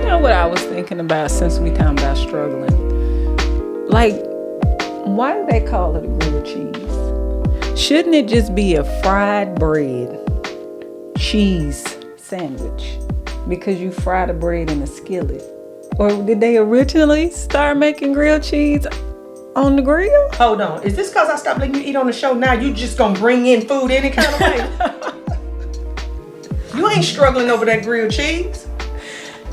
know what I was thinking about since we talking about struggling? Like, why do they call it a grilled cheese? Shouldn't it just be a fried bread cheese sandwich? Because you fry the bread in a skillet. Or did they originally start making grilled cheese on the grill? Hold on. Is this because I stopped letting you eat on the show? Now you just gonna bring in food any kind of way? You ain't struggling over that grilled cheese.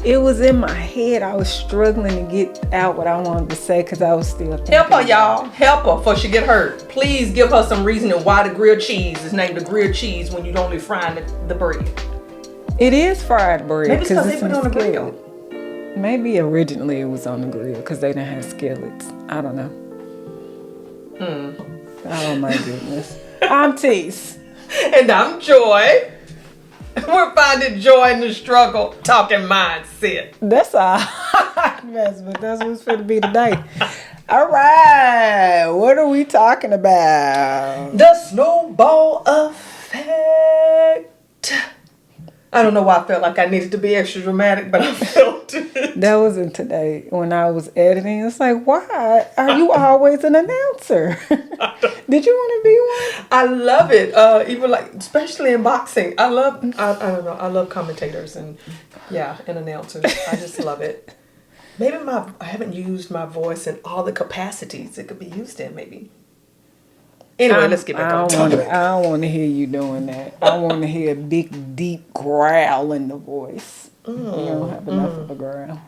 It was in my head. I was struggling to get out what I wanted to say because I was still thinking. Help her, y'all. Help her before she get hurt. Please give her some reasoning why the grilled cheese is named the grilled cheese when you only frying the bread. It is fried bread. Maybe it's because they put it on the grill. Maybe originally it was on the grill because they didn't have skillets. I don't know. Oh my goodness. I'm Tease. And I'm Joy. We're finding joy in the struggle, talking mindset. That's all. But that's what's going to be today. All right. What are we talking about? The Snowball Effect. I don't know why I felt like I needed to be extra dramatic, but I felt it. That wasn't today when I was editing. It's like, why are you always an announcer? Did you want to be one? I love it. Even like, especially in boxing. I don't know. I love commentators and announcers. I just love it. Maybe I haven't used my voice in all the capacities it could be used in, maybe. Anyway, let's get back on topic. I don't want to hear you doing that. I want to hear a big, deep growl in the voice. You don't have enough of a growl.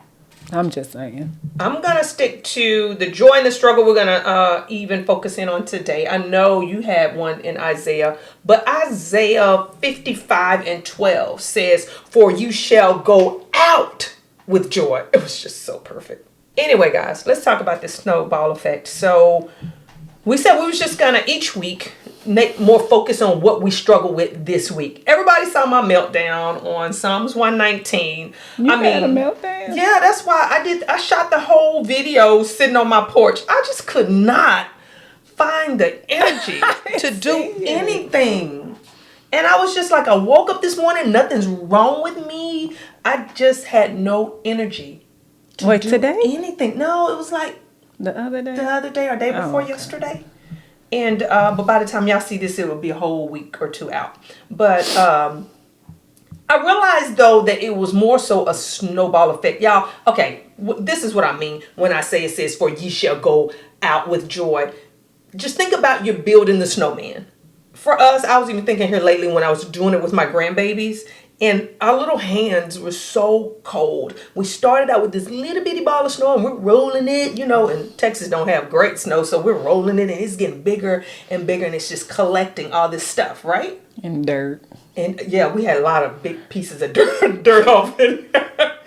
I'm just saying. I'm going to stick to the joy and the struggle we're going to even focus in on today. I know you had one in Isaiah, but Isaiah 55:12 says, "For you shall go out with joy." It was just so perfect. Anyway, guys, let's talk about this snowball effect. So we said we was just going to each week make more focus on what we struggle with this week. Everybody saw my meltdown on Psalms 119. You had a meltdown? Yeah, that's why I shot the whole video sitting on my porch. I just could not find the energy to do anything. And I was just like, I woke up this morning, nothing's wrong with me. I just had no energy to do today? anything. No, it was like the other day or day before yesterday. And but by the time y'all see this, it will be a whole week or two out. But I realized though that it was more so a snowball effect. Y'all, okay, this is what I mean when I say it says, "For ye shall go out with joy." Just think about you building the snowman. For us, I was even thinking here lately when I was doing it with my grandbabies, and our little hands were so cold. We started out with this little bitty ball of snow and we're rolling it, and Texas don't have great snow, so we're rolling it and it's getting bigger and bigger and it's just collecting all this stuff, right? And dirt. And yeah, we had a lot of big pieces of dirt off in there.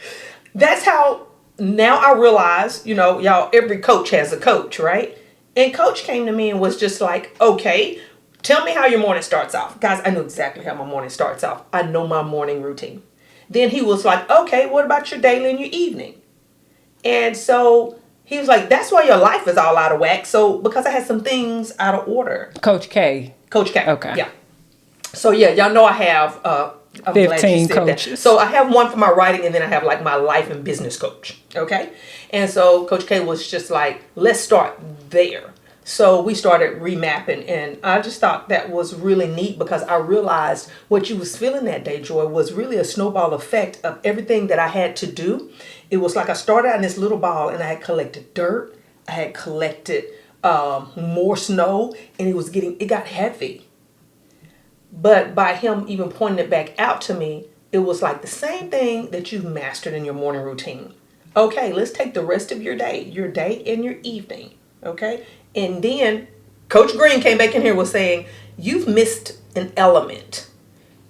That's how now I realize, y'all, every coach has a coach, right? And coach came to me and was just like, "Okay, tell me how your morning starts off." Guys, I know exactly how my morning starts off. I know my morning routine. Then he was like, "Okay, what about your daily and your evening?" And so he was like, "That's why your life is all out of whack." So because I had some things out of order. Coach K. Okay. Yeah. So yeah, y'all know I have I'm 15 coaches. That. So I have one for my writing and then I have like my life and business coach. Okay. And so Coach K was just like, "Let's start there." So we started remapping, and I just thought that was really neat because I realized what you was feeling that day, Joy, was really a snowball effect of everything that I had to do. It was like I started out in this little ball and I had collected dirt. I had collected more snow, and it got heavy. But by him even pointing it back out to me, it was like the same thing that you've mastered in your morning routine. Okay, let's take the rest of your day and your evening. Okay. And then Coach Green came back in here was saying, "You've missed an element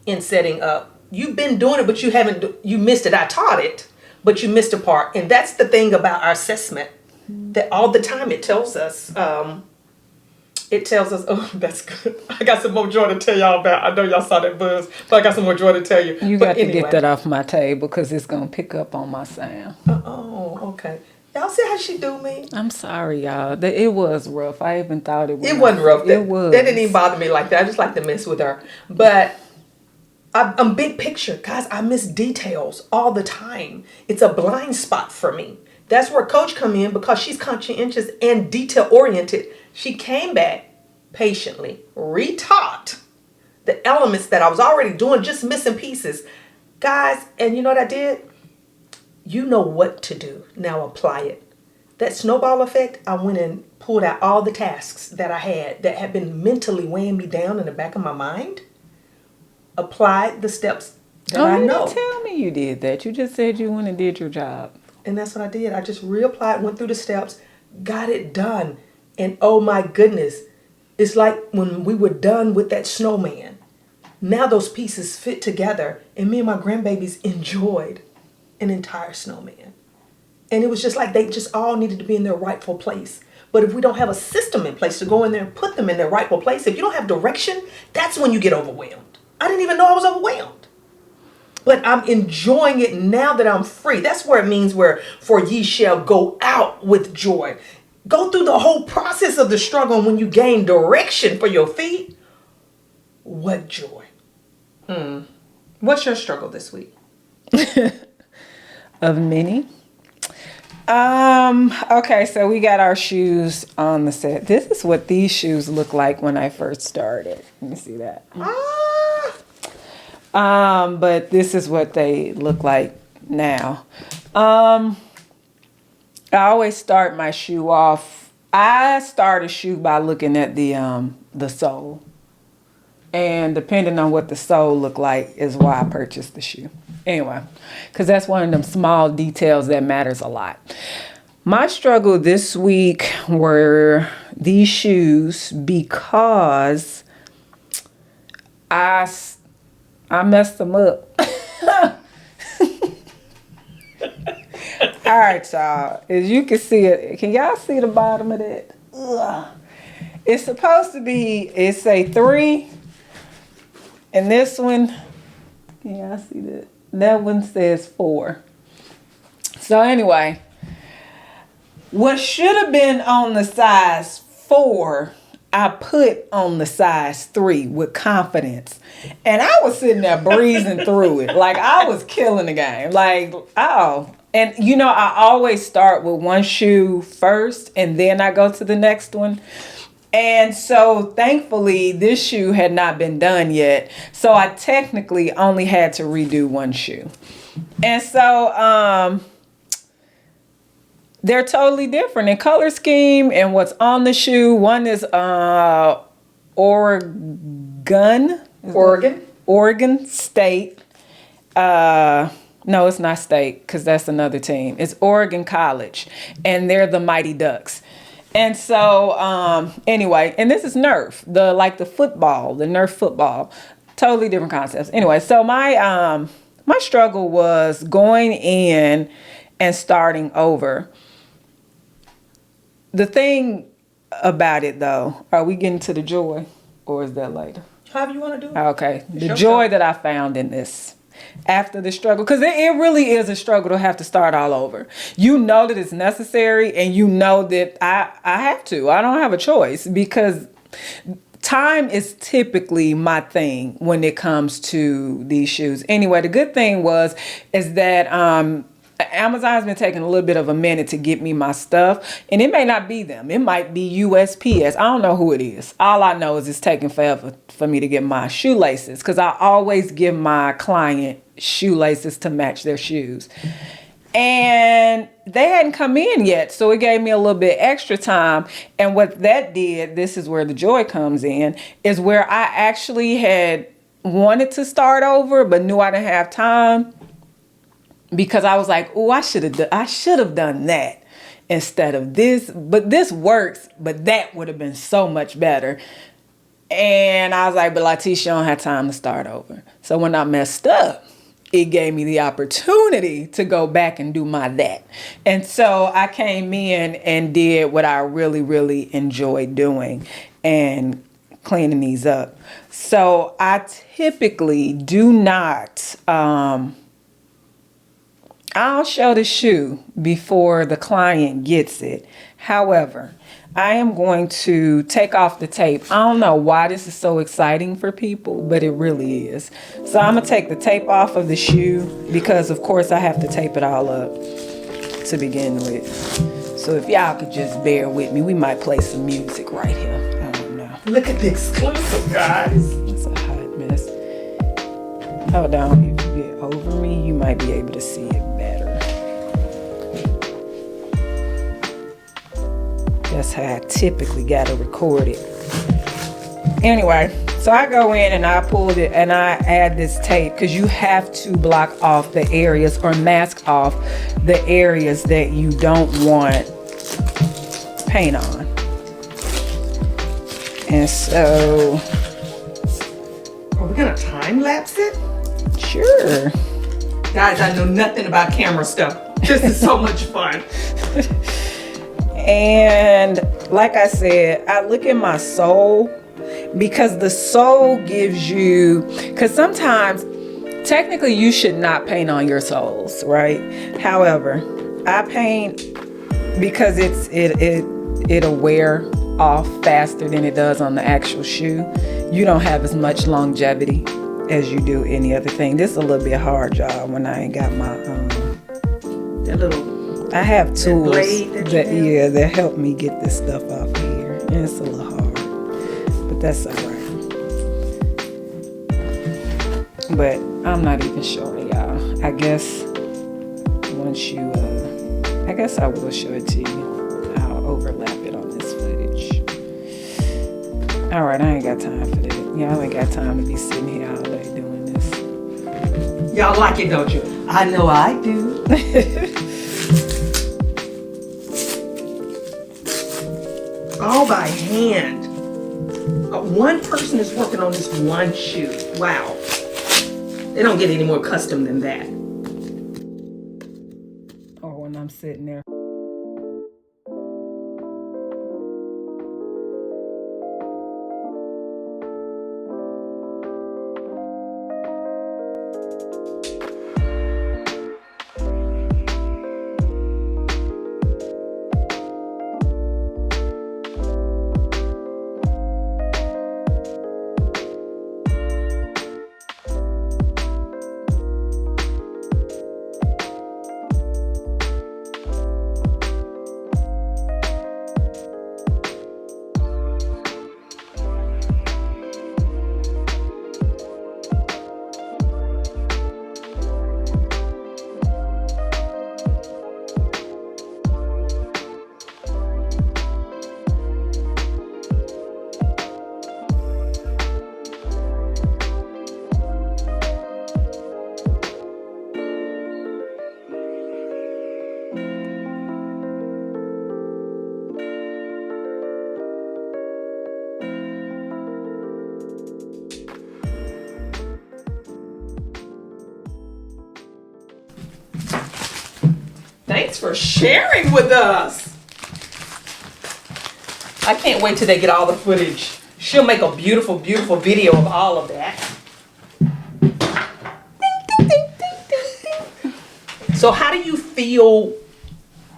in setting up. You've been doing it, but you missed it. I taught it, but you missed a part." And that's the thing about our assessment, that all the time it tells us, oh, that's good. I got some more joy to tell y'all about. I know y'all saw that buzz, but I got some more joy to tell you. You got to get that off my table because it's going to pick up on my sound. Oh, okay. Y'all see how she do me? I'm sorry, y'all. It was rough. I even thought it was. It wasn't rough. It was. That didn't even bother me like that. I just like to mess with her. But I'm big picture. Guys, I miss details all the time. It's a blind spot for me. That's where Coach come in because she's conscientious and detail oriented. She came back patiently, retaught the elements that I was already doing, just missing pieces. Guys, and you know what I did? You know what to do. Now apply it. That snowball effect, I went and pulled out all the tasks that I had that had been mentally weighing me down in the back of my mind. Applied the steps that I you know. didn't tell me you did that. You just said you went and did your job. And that's what I did. I just reapplied, went through the steps, got it done. And oh my goodness, it's like when we were done with that snowman. Now those pieces fit together, and me and my grandbabies enjoyed an entire snowman. And it was just like they just all needed to be in their rightful place. But if we don't have a system in place to go in there and put them in their rightful place, if you don't have direction, that's when you get overwhelmed. I didn't even know I was overwhelmed. But I'm enjoying it now that I'm free. That's where it means where for ye shall go out with joy. Go through the whole process of the struggle, and when you gain direction for your feet, what joy. What's your struggle this week? Of many. Okay, so we got our shoes on the set. This is what these shoes look like when I first started. Let me see that. But this is what they look like now. I always start my shoe off. I start a shoe by looking at the sole. And depending on what the sole look like is why I purchased the shoe. Anyway, because that's one of them small details that matters a lot. My struggle this week were these shoes because I messed them up. All right, y'all. As you can see it, can y'all see the bottom of that? Ugh. It's supposed to be, it's a 3. And this one, can y'all see that? That one says 4. So anyway, what should have been on the size 4, I put on the size 3 with confidence. And I was sitting there breezing through it. Like I was killing the game. Like, oh. And you know, I always start with one shoe first and then I go to the next one. And so thankfully this shoe had not been done yet. So I technically only had to redo one shoe. And so they're totally different in color scheme and what's on the shoe. One is Oregon State. No, it's not State because that's another team. It's Oregon College and they're the Mighty Ducks. And so, anyway, and this is Nerf, the Nerf football, totally different concepts. Anyway, so my struggle was going in and starting over. The thing about it though, are we getting to the joy or is that later? However you want to do it. Okay. The joy that I found in this after the struggle, because it really is a struggle to have to start all over. You know that it's necessary and you know that I have to. I don't have a choice because time is typically my thing when it comes to these shoes. Anyway, the good thing is that Amazon's been taking a little bit of a minute to get me my stuff, and it may not be them. It might be USPS. I don't know who it is. All I know is it's taking forever for me to get my shoelaces because I always give my client shoelaces to match their shoes. And they hadn't come in yet, so it gave me a little bit extra time. And what that did, this is where the joy comes in, is where I actually had wanted to start over but knew I didn't have time. Because I was like, oh, I should have done that instead of this. But this works, but that would have been so much better. And I was like, but Letitia don't have time to start over. So when I messed up, it gave me the opportunity to go back and do my that. And so I came in and did what I really, really enjoyed doing and cleaning these up. So I typically do not... I'll show the shoe before the client gets it However, I am going to take off the tape. I don't know why this is so exciting for people, but it really is. So I'm going to take the tape off of the shoe because, of course, I have to tape it all up to begin with. So if y'all could just bear with me, we might play some music right here. I don't know. Look at the exclusive, guys. It's a hot mess. Hold on. If you get over me, you might be able to see it better. That's how I typically gotta record it. Anyway, so I go in and I pull it and I add this tape because you have to block off the areas or mask off the areas that you don't want paint on. And so, are we gonna time lapse it? Sure. Guys, I know nothing about camera stuff. This is so much fun. And like I said, I look at my sole because the sole gives you, because sometimes technically you should not paint on your soles, right? However, I paint because it'll wear off faster than it does on the actual shoe. You don't have as much longevity as you do any other thing. This is a little bit hard, y'all, when I ain't got my that little I have tools that help me get this stuff off here. And it's a little hard, but that's all right. But I'm not even sure, y'all. I guess once you, I guess I will show it to you. I'll overlap it on this footage. All right, I ain't got time for that. Y'all ain't got time to be sitting here all day doing this. Y'all like it, don't you? I know I do. All by hand. One person is working on this one shoe. Wow. They don't get any more custom than that. Or when I'm sitting there. Thanks for sharing with us. I can't wait till they get all the footage. She'll make a beautiful, beautiful video of all of that. So how do you feel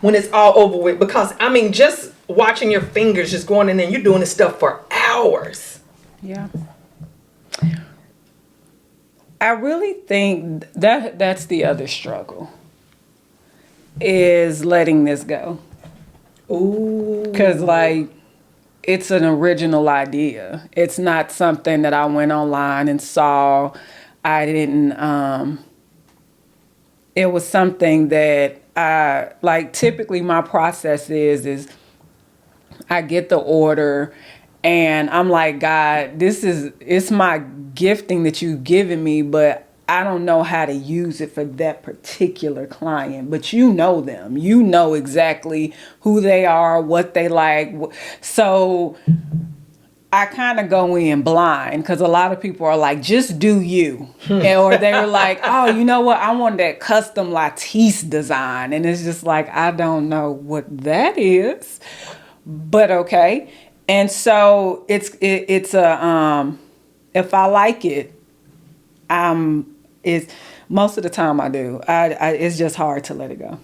when it's all over with? Because, I mean, just watching your fingers just going in there, you're doing this stuff for hours. Yeah. I really think that's the other struggle, is letting this go. Ooh. Because, like, it's an original idea. It's not something that I went online and saw. I didn't, it was something that I, like, typically my process is I get the order and I'm like, God, it's my gifting that you've given me, but I don't know how to use it for that particular client. But you know them. You know exactly who they are, what they like. So I kind of go in blind because a lot of people are like, just do you. Or they're like, oh, you know what? I want that custom Latisse design. And it's just like, I don't know what that is, but okay. And so it's a, if I like it, it's most of the time I do. It's just hard to let it go.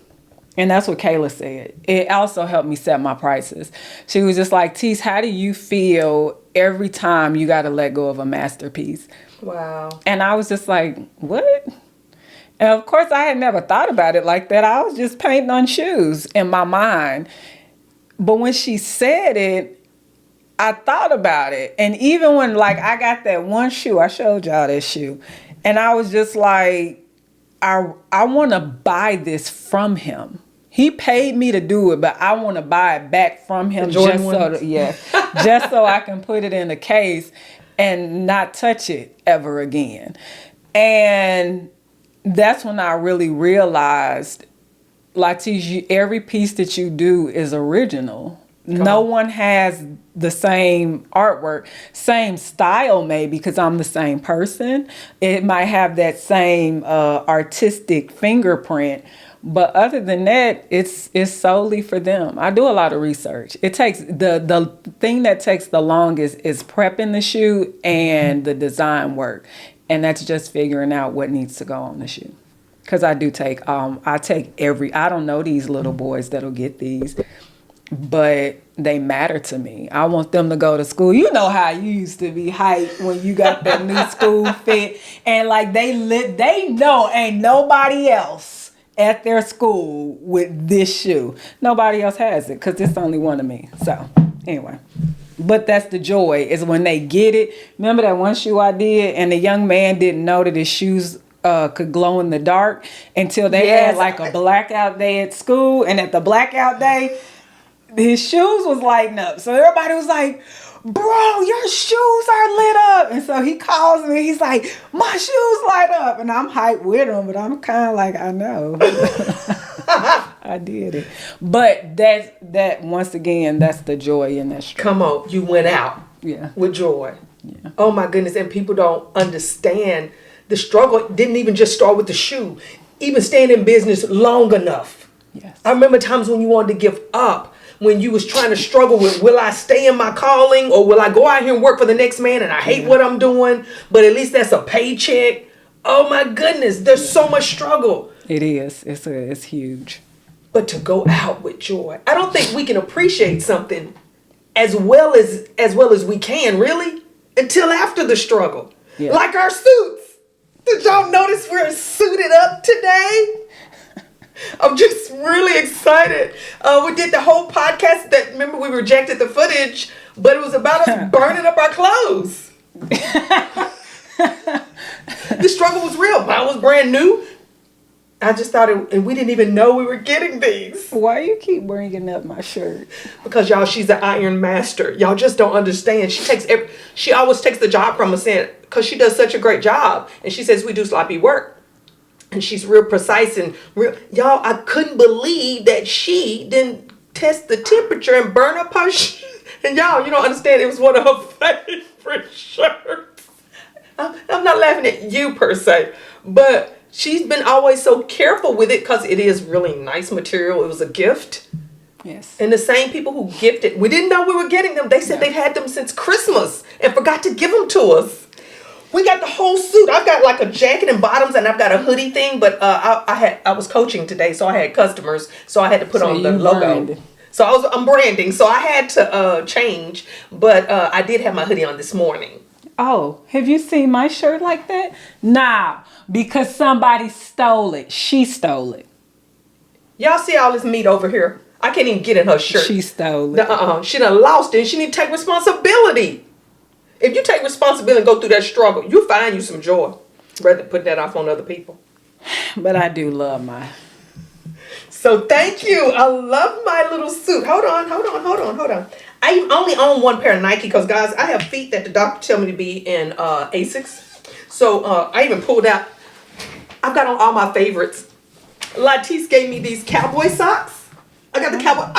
And that's what Kayla said. It also helped me set my prices. She was just like, Tease, how do you feel every time you got to let go of a masterpiece? Wow. And I was just like, what? And of course, I had never thought about it like that. I was just painting on shoes in my mind. But when she said it, I thought about it. And even when, like, I got that one shoe, I showed y'all that shoe. And I was just like, I want to buy this from him. He paid me to do it, but I want to buy it back from him just just so I can put it in a case and not touch it ever again. And that's when I really realized, Latish, every piece that you do is original. No one has the same artwork, same style maybe, because I'm the same person. It might have that same artistic fingerprint. But other than that, it's solely for them. I do a lot of research. It takes the thing that takes the longest is prepping the shoe and the design work. And that's just figuring out what needs to go on the shoe. Because I do take, I don't know these little boys that'll get these, but they matter to me. I want them to go to school. You know how you used to be hyped when you got that new school fit. And like they know ain't nobody else at their school with this shoe. Nobody else has it because it's only one of me. So anyway. But that's the joy, is when they get it. Remember that one shoe I did and the young man didn't know that his shoes could glow in the dark until they had like a blackout day at school. And at the blackout day, his shoes was lighting up. So everybody was like, bro, your shoes are lit up. And so he calls me. He's like, my shoes light up. And I'm hyped with him, but I'm kind of like, I know. I did it. But that once again, that's the joy in that struggle. Come on, you went out with joy. Yeah. Oh my goodness, and people don't understand the struggle didn't even just start with the shoe. Even staying in business long enough. Yes. I remember times when you wanted to give up, when you was trying to struggle with, will I stay in my calling or will I go out here and work for the next man and I hate what I'm doing, but at least that's a paycheck. Oh my goodness, there's so much struggle. It is. It's huge. But to go out with joy. I don't think we can appreciate something as well as we can, really, until after the struggle. Yeah. Like our suits. Did y'all notice we're suited up today? I'm just really excited. We did the whole podcast remember we rejected the footage, but it was about us burning up our clothes. The struggle was real. Mine was brand new. I just thought and we didn't even know we were getting these. Why you keep bringing up my shirt? Because y'all, she's an iron master. Y'all just don't understand. She always takes the job from us because she does such a great job. And she says we do sloppy work. And she's real precise and real. Y'all, I couldn't believe that she didn't test the temperature and burn up her shirt. And y'all, you don't understand. It was one of her favorite shirts. I'm not laughing at you per se, but she's been always so careful with it because it is really nice material. It was a gift. Yes. And the same people who gifted, we didn't know we were getting them. They said they've had them since Christmas and forgot to give them to us. We got the whole suit. I've got like a jacket and bottoms and I've got a hoodie thing, but I was coaching today, so I had customers, so I had to put on the logo. Branded. So I'm branding, so I had to change, but I did have my hoodie on this morning. Oh, have you seen my shirt like that? Nah, because somebody stole it. She stole it. Y'all see all this meat over here? I can't even get in her shirt. She stole it. She done lost it. She need to take responsibility. If you take responsibility and go through that struggle, you'll find you some joy. Rather than put that off on other people. But I do love my. So thank you. I love my little suit. Hold on. I only own one pair of Nike because, guys, I have feet that the doctor tell me to be in Asics. So I even pulled out. I've got on all my favorites. Latisse gave me these cowboy socks. I got the cowboy.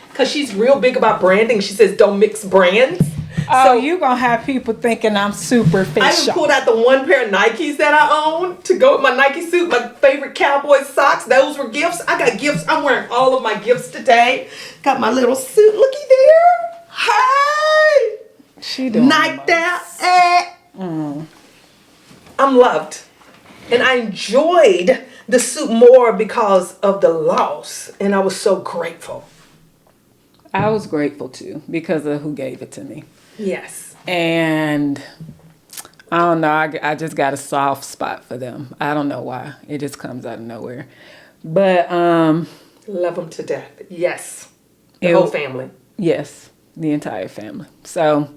Because she's real big about branding. She says don't mix brands. Oh, so you're going to have people thinking I'm super fit. I even pulled out the one pair of Nikes that I own to go with my Nike suit, my favorite cowboy socks. Those were gifts. I got gifts. I'm wearing all of my gifts today. Got my little suit. Looky there. Hey. She doing Niked out. I'm loved. And I enjoyed the suit more because of the loss, and I was so grateful. I was grateful too because of who gave it to me. Yes. And I don't know, I just got a soft spot for them. I don't know why. It just comes out of nowhere. But Love them to death. Yes. The whole family. Yes, the entire family. So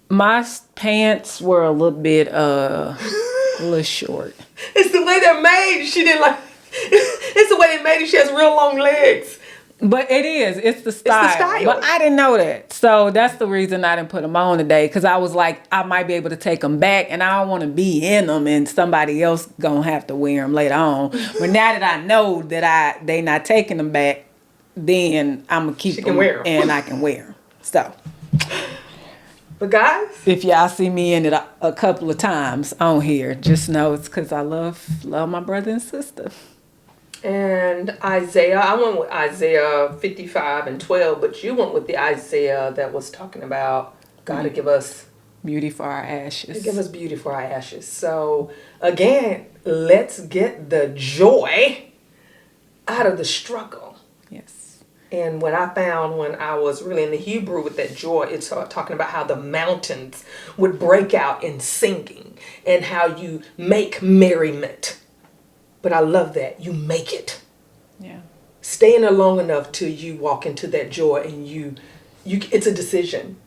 my pants were a little bit a little short. It's the way they're made. She didn't like. It's the way they made it. She has real long legs. But it is. It's the style. But I didn't know that. So that's the reason I didn't put them on today. Because I was like, I might be able to take them back. And I don't want to be in them. And somebody else going to have to wear them later on. But now that I know that they not taking them back, then I'm going to keep them. And I can wear them. So. But guys. If y'all see me in it a couple of times on here, just know it's because I love my brother and sister. And Isaiah, I went with Isaiah 55:12, but you went with the Isaiah that was talking about God to give us beauty for our ashes. To give us beauty for our ashes. So again, let's get the joy out of the struggle. Yes. And what I found when I was really in the Hebrew with that joy, it's talking about how the mountains would break out in singing and how you make merriment. But I love that. You make it. Yeah. Stay in there long enough till you walk into that joy and you it's a decision.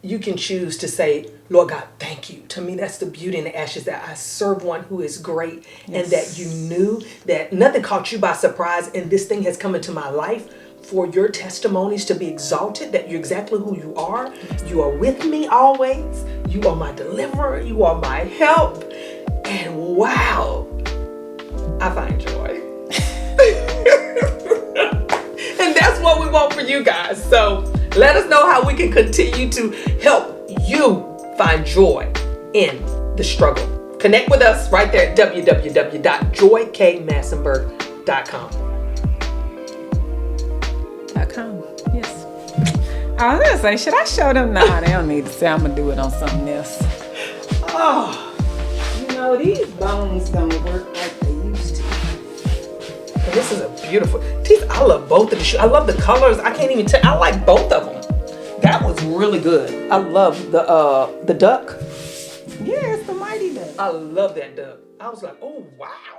You can choose to say, Lord God, thank you. To me, that's the beauty in the ashes, that I serve one who is great. Yes. And that you knew that nothing caught you by surprise and this thing has come into my life for your testimonies to be exalted, that you're exactly who you are. You are with me always. You are my deliverer. You are my help. And wow, I find joy. And that's what we want for you guys. So let us know how we can continue to help you find joy in the struggle. Connect with us right there at www.joykmassenburg.com. Yes. I was going to say, should I show them? Nah, they don't need to say. I'm going to do it on something else. Oh, you know, these bones don't work like they used to. And this is a beautiful, I love both of the shoes. I love the colors. I can't even tell. I like both of them. That was really good. I love the duck. Yeah, it's the mighty duck. I love that duck. I was like, oh, wow.